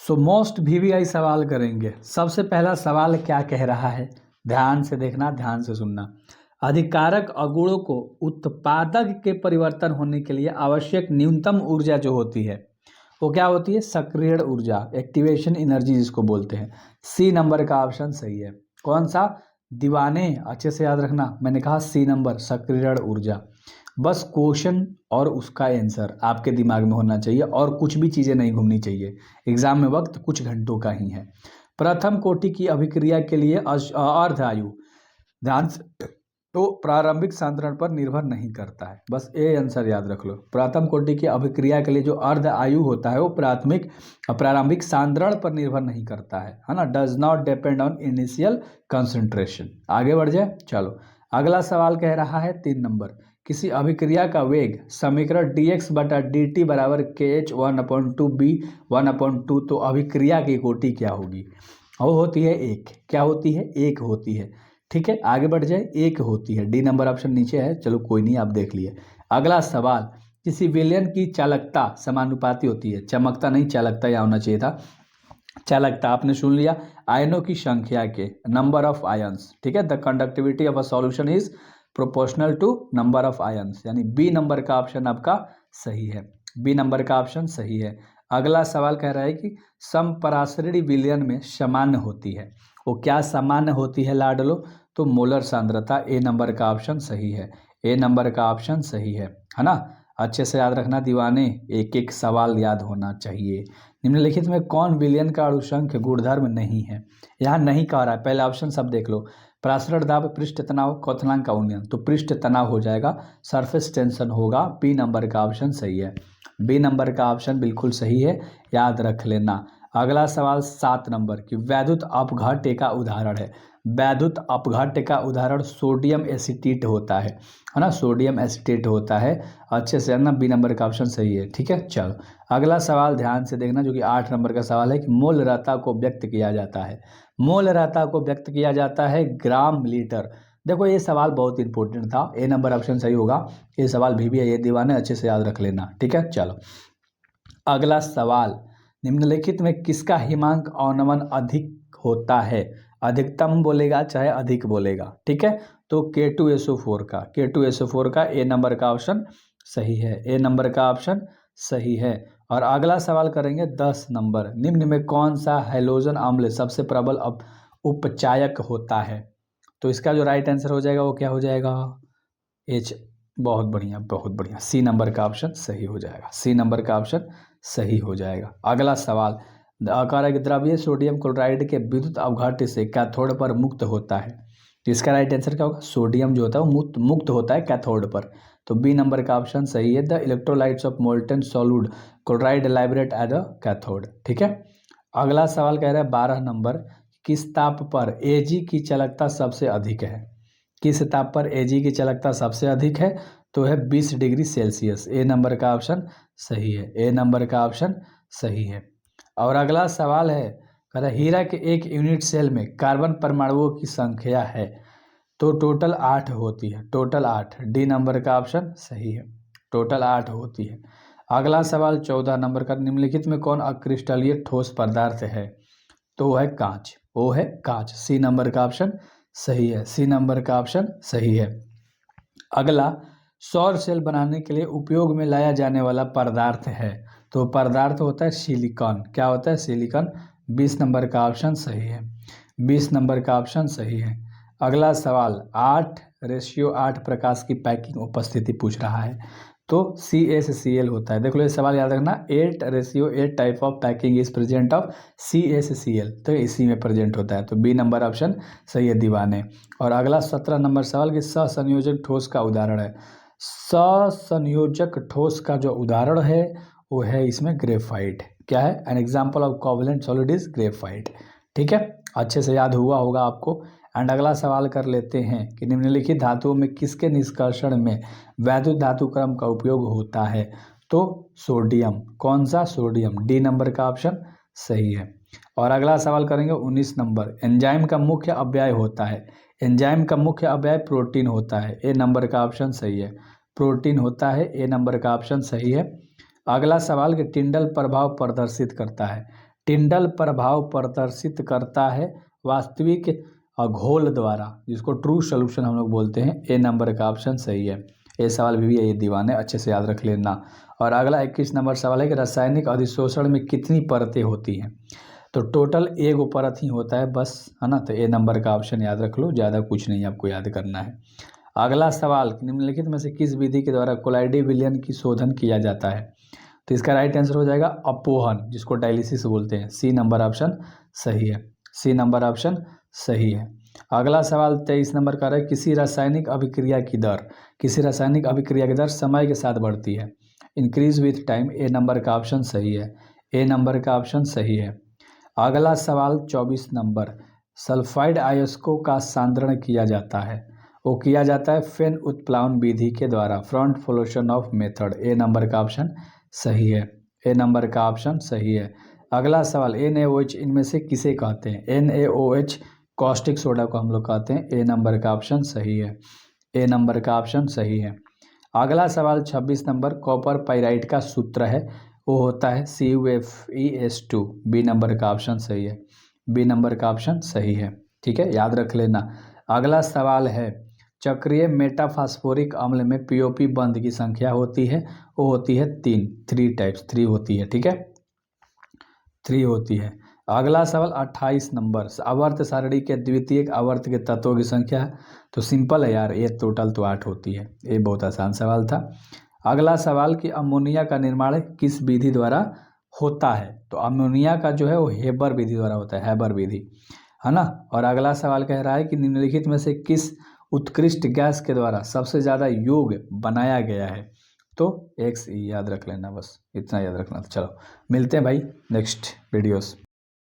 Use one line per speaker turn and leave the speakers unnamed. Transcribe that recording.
So most VVI सवाल करेंगे। सबसे पहला सवाल क्या कह रहा है, ध्यान से देखना, ध्यान से सुनना। अधिकारक अगुणों को उत्पादक के परिवर्तन होने के लिए आवश्यक न्यूनतम ऊर्जा जो होती है वो क्या होती है? सक्रियण ऊर्जा, एक्टिवेशन एनर्जी जिसको बोलते हैं। सी नंबर का ऑप्शन सही है। कौन सा? दीवाने, अच्छे से याद रखना, मैंने कहा सी नंबर, सक्रियण ऊर्जा। बस क्वेश्चन और उसका आंसर आपके दिमाग में होना चाहिए और कुछ भी चीज़ें नहीं घूमनी चाहिए। एग्जाम में वक्त कुछ घंटों का ही है। प्रथम कोटि की अभिक्रिया के लिए अर्ध आयु, ध्यान से, तो प्रारंभिक सांद्रण पर निर्भर नहीं करता है। बस ये आंसर याद रख लो। प्रथम कोटि की अभिक्रिया के लिए जो अर्ध आयु होता है वो प्रारंभिक सांद्रण पर निर्भर नहीं करता है ना। Does not depend on initial concentration. आगे बढ़ जाए, चलो अगला सवाल कह रहा है 3 नंबर। किसी अभिक्रिया का वेग समीकरण dx बटा dt बराबर kh 1/2 b 1/2, तो अभिक्रिया की कोटि क्या होगी? वो होती है एक। क्या होती है? एक होती है। ठीक है, आगे बढ़ जाए, एक होती है। डी नंबर ऑप्शन नीचे है, चलो कोई नहीं, आप देख लिए। अगला सवाल, किसी विलयन की चालकता समानुपाती होती है, चमकता नहीं, चालकता यहाँ होना चाहिए था। चालकता आपने सुन लिया, आयनों की संख्या के, नंबर ऑफ आयन्स। ठीक है, the conductivity of a solution is proportional to number of ions, यानी बी नंबर का ऑप्शन आपका सही है। बी नंबर का ऑप्शन सही है। अगला सवाल कह रहा है कि समपराश्रयी विलयन में सामान्य होती है, वो क्या सामान्य होती है लाडलो? तो मोलर सांद्रता। ए नंबर का ऑप्शन सही है। ए नंबर का ऑप्शन सही है ना। अच्छे से याद रखना दीवाने, एक एक सवाल याद होना चाहिए। निम्नलिखित में कौन विलयन का अणुसंख्य गुणधर्म नहीं है? यहाँ नहीं कह रहा है, पहले ऑप्शन सब देख लो। प्रासरण दाब, पृष्ठ तनाव, क्वथनांक का उन्नयन, तो पृष्ठ तनाव हो जाएगा, सरफेस टेंशन होगा। बी नंबर का ऑप्शन सही है। बी नंबर का ऑप्शन बिल्कुल सही है, याद रख लेना। अगला सवाल 7 नंबर की वैद्युत अपघट्य का उदाहरण है। वैद्युत अपघट्य का उदाहरण सोडियम एसीटेट होता है ना, सोडियम एसीटेट होता है। अच्छे से ना, बी नंबर का ऑप्शन सही है। ठीक है, चलो अगला सवाल ध्यान से देखना, जो कि 8 नंबर का सवाल है कि मोलरता को व्यक्त किया जाता है। मोलरता को व्यक्त किया जाता है ग्राम लीटर। देखो ये सवाल बहुत इंपॉर्टेंट था, ए नंबर ऑप्शन सही होगा। ये सवाल भी है, ये दीवाने, अच्छे से याद रख लेना। ठीक है, चलो अगला सवाल, निम्नलिखित में किसका हिमांक अवनमन अधिक होता है? अधिकतम बोलेगा चाहे अधिक बोलेगा। ठीक है, तो K2SO4 का, K2SO4 का ए नंबर का ऑप्शन सही है। ए नंबर का ऑप्शन सही है। और अगला सवाल करेंगे 10 नंबर। निम्न में कौन सा हैलोजन अम्ल सबसे प्रबल उपचायक होता है? तो इसका जो राइट आंसर हो जाएगा वो क्या हो जाएगा? एच। बहुत बढ़िया, बहुत बढ़िया, सी नंबर का ऑप्शन सही हो जाएगा। सी नंबर का ऑप्शन सही हो जाएगा। अगला सवाल, अकारक द्रव्य सोडियम क्लोराइड के विद्युत अपघट्य से कैथोड पर मुक्त होता है, तो इसका राइट आंसर क्या होगा? सोडियम जो होता है वो मुक्त होता है कैथोड पर, तो बी नंबर का ऑप्शन सही है। द इलेक्ट्रोलाइट्स ऑफ मोल्टेन सॉल्यूड chloride liberate as a cathode. ठीक है, अगला सवाल कह रहा है 12 नंबर, किस ताप पर Ag की चालकता सबसे अधिक है? किस ताप पर Ag की चालकता सबसे अधिक है? तो है 20 डिग्री सेल्सियस। ए नंबर का ऑप्शन सही है। ए नंबर का ऑप्शन सही है। और अगला सवाल है, कह रहा है हीरा के एक यूनिट सेल में कार्बन परमाणुओं की संख्या है, तो टोटल 8 होती है। टोटल 8, डी नंबर का ऑप्शन सही है। टोटल 8 होती है। अगला सवाल 14 नंबर का, निम्नलिखित में कौन अक्रिस्टलीय ठोस पदार्थ है? तो वो है कांच। वो है कांच। सी नंबर का ऑप्शन सही है। सी नंबर का ऑप्शन सही है। अगला, सौर सेल बनाने के लिए उपयोग में लाया जाने वाला पदार्थ है, तो पदार्थ होता है सिलिकॉन। क्या होता है? सिलिकॉन। 20 नंबर का ऑप्शन सही है। 20 नंबर का ऑप्शन सही है। अगला सवाल, 8:8 प्रकाश की पैकिंग उपस्थिति पूछ रहा है, तो CaCl होता है। देख लो ये सवाल याद रखना, 8:8 type of packing is present of CaCl, तो इसी में प्रेजेंट होता है, तो बी नंबर ऑप्शन सही है दीवाने। और अगला 17 नंबर सवाल की सहसंयोजक ठोस का उदाहरण है। सहसंयोजक ठोस का जो उदाहरण है वो है इसमें ग्रेफाइट। क्या है? An example of covalent solid is graphite. ठीक है, अच्छे से याद हुआ होगा आपको। एंड अगला सवाल कर लेते हैं कि निम्नलिखित धातुओं में किसके निष्कर्षण में वैद्युत धातु क्रम का उपयोग होता है? तो सोडियम। कौन सा? सोडियम। डी नंबर का ऑप्शन सही है। और अगला सवाल करेंगे 19 नंबर, एंजाइम का मुख्य अव्यय होता है। एंजाइम का मुख्य अव्यय प्रोटीन होता है। ए नंबर का ऑप्शन सही है। प्रोटीन होता है। ए नंबर का ऑप्शन सही है। अगला सवाल कि टिंडल प्रभाव प्रदर्शित करता है। टिंडल प्रभाव प्रदर्शित करता है वास्तविक घोल द्वारा, जिसको ट्रू सोल्यूशन हम लोग बोलते हैं। ए नंबर का ऑप्शन सही है। ये सवाल भी है, ये दीवाने अच्छे से याद रख लेना। और अगला 21 नंबर सवाल है कि रासायनिक अधिशोषण में कितनी परतें होती हैं? तो टोटल एक परत ही होता है बस, है ना। तो ए नंबर का ऑप्शन याद रख लो, ज़्यादा कुछ नहीं आपको याद करना है। अगला सवाल, निम्नलिखित में से किस विधि के द्वारा कोलाइडी विलयन की शोधन किया जाता है? तो इसका राइट आंसर हो जाएगा अपोहन, जिसको डायलिसिस बोलते हैं। सी नंबर ऑप्शन सही है। सी नंबर ऑप्शन सही है। अगला सवाल 23 नंबर का है, किसी रासायनिक अभिक्रिया की दर, किसी रासायनिक अभिक्रिया की दर समय के साथ बढ़ती है, increase with time. A number का ऑप्शन सही है। ए नंबर का ऑप्शन सही है। अगला सवाल 24 नंबर, सल्फाइड अयस्कों का सांद्रण किया जाता है, वो किया जाता है फेन उत्प्लावन विधि के द्वारा, front फ्लोशन of method. A number का ऑप्शन सही है। ए नंबर का ऑप्शन सही है। अगला सवाल, NaOH इनमें से किसे कहते हैं? NaOH कॉस्टिक सोडा को हम लोग कहते हैं। ए नंबर का ऑप्शन सही है। ए नंबर का ऑप्शन सही है। अगला सवाल 26 नंबर, कॉपर पाइराइट का सूत्र है, वो होता है CuFeS2। बी नंबर का ऑप्शन सही है। बी नंबर का ऑप्शन सही है, ठीक है, याद रख लेना। अगला सवाल है, चक्रीय मेटाफास्फोरिक अम्ल में POP बंध की संख्या होती है, वो होती है 3 टाइप्स, 3 होती है, ठीक है, 3 होती है। अगला सवाल 28 नंबर, आवर्त सारणी के द्वितीयक आवर्त के तत्वों की संख्या है। तो सिंपल है यार, ये टोटल तो 8 होती है। ये बहुत आसान सवाल था। अगला सवाल कि अमोनिया का निर्माण किस विधि द्वारा होता है? तो अमोनिया का जो है वो हेबर विधि द्वारा होता है, हेबर विधि, है ना। और अगला सवाल कह रहा है कि निम्नलिखित में से किस उत्कृष्ट गैस के द्वारा सबसे ज़्यादा योग बनाया गया है? तो XE याद रख लेना, बस इतना याद रखना। तो चलो मिलते हैं भाई नेक्स्ट वीडियोस।